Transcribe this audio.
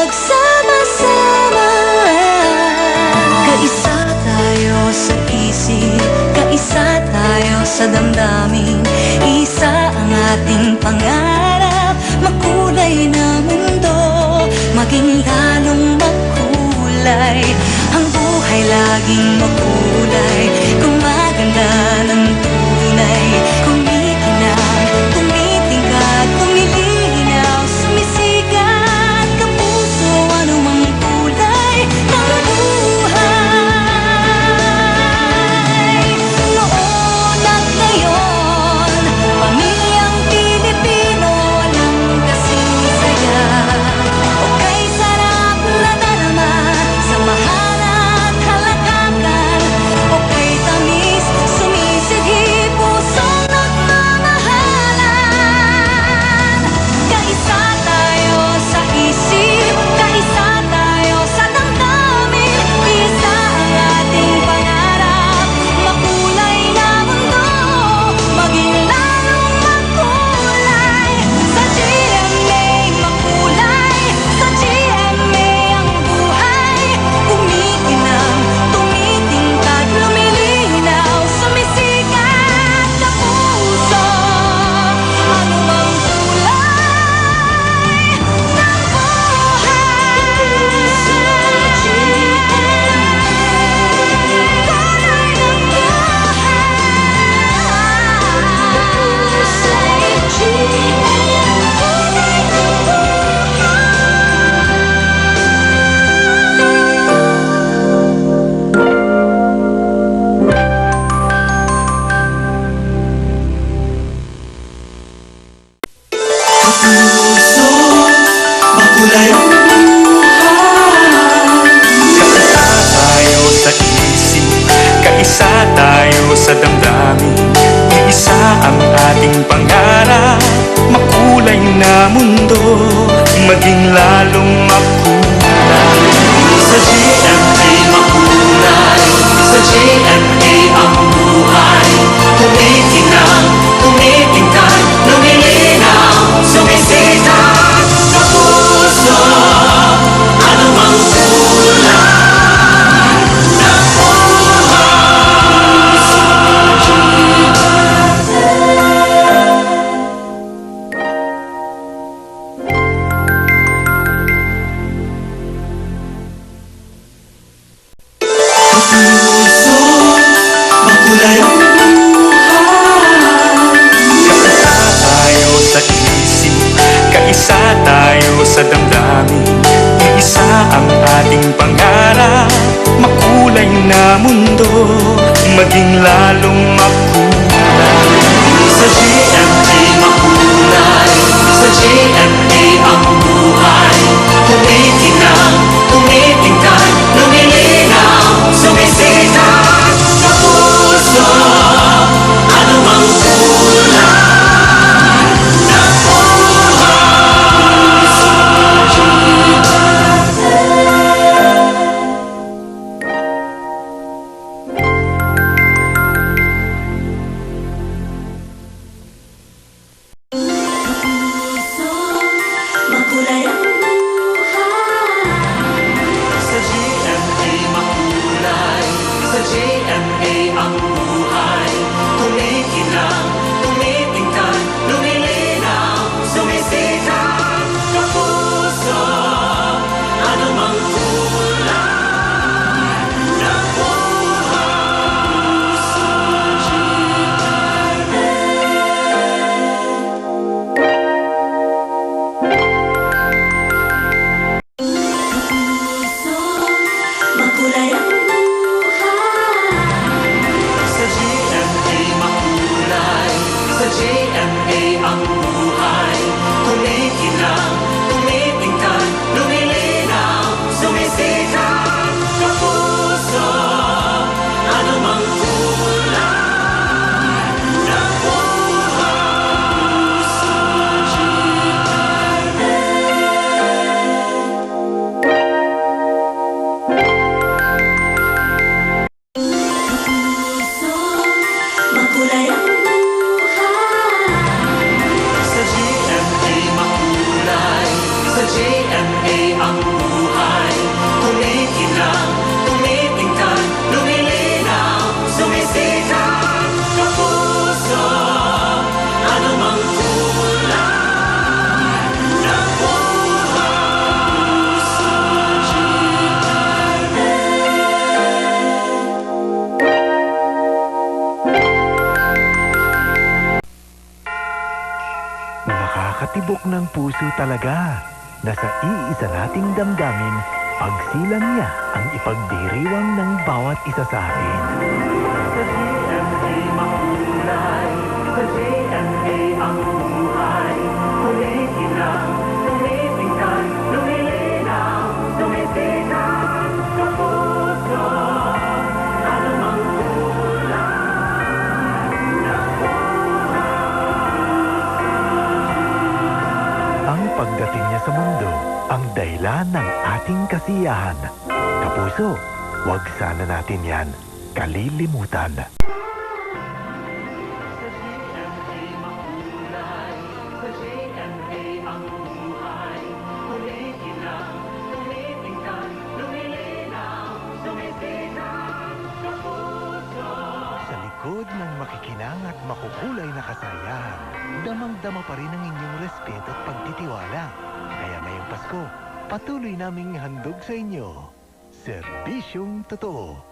magsama-sama. Kaisa tayo sa isip, kaisa tayo sa damdamin. Isa ang ating pangarap, makulay na mundo, maging lalong makulay. Ang buhay laging makulay, kung maganda ng tunay. Kumikinang, tumitingkad, kumilinaw, sumisikat ang puso, anumang kulay ng buhay. Noon at ngayon, pamilyang Pilipino, walang kasing saya. O kay sarap na darama, samahan at halakakan. O kay tamis, sumisidhi, pusong nagmamahalan. Kaisa tayo sa isip, kaisa tayo sa damdamin. Isa ang ating pangarap, makulay na mundo, maging lalong makulay. Sa GMA makulay, sa GMA ang buhay. Kumikinang, tumitingkad, lumilinaw, sumisikat sa puso, anumang kulay ng Puso, makulay ang buhay. Kaisa tayo sa isip, kaisa tayo sa damdamin. Isa ang ating pangarap, makulay na mundo, maging lalong makulay. Sa GMA makulay, sa GMA ang buhay. Kumikinang, tumitingkad, lumilinaw, sumisikat sa puso, anumang kulay ng buhay. Puso, makulay ang buhay. Kaisa tayo sa isip, kaisa tayo sa damdamin. Isa ang ating pangarap, makulay na mundo, maging lalong makulay. Sa GMA makulay, sa GMA ang buhay. Kumikinang, tumitingkad, lumilinaw, sumisikat sa puso, anumang kulay ng buhay. GMA ang buhay Kumikinang, tumitingkad, lumilinaw, sumisikat kapuso Anumang kulay ng buhay Puso Nakakatibok ng puso talaga na sa iisa nating damdamin, pagsilang niya ang ipagdiriwang ng bawat isa sa atin. Sa GMA makulay, sa GMA ang buhay Kumikinang, tumitingkad, lumilinaw, sumisikat kapuso Anumang kulay ng Ang pagdating niya sa mundo, ang dahilan ng ating kasiyahan. Kapuso, huwag sana natin yan kalilimutan. Sa GMA makulay, sa GMA ang buhay Kumikinang, tumitingkad, lumilinaw, sumisikat kapuso Sa likod ng makikinang at makukulay na kasayahan, damang-dama pa rin ang inyong respeto at pagtitiwala. Kaya ngayong Pasko, patuloy naming handog sa inyo, Serbisyong Totoo.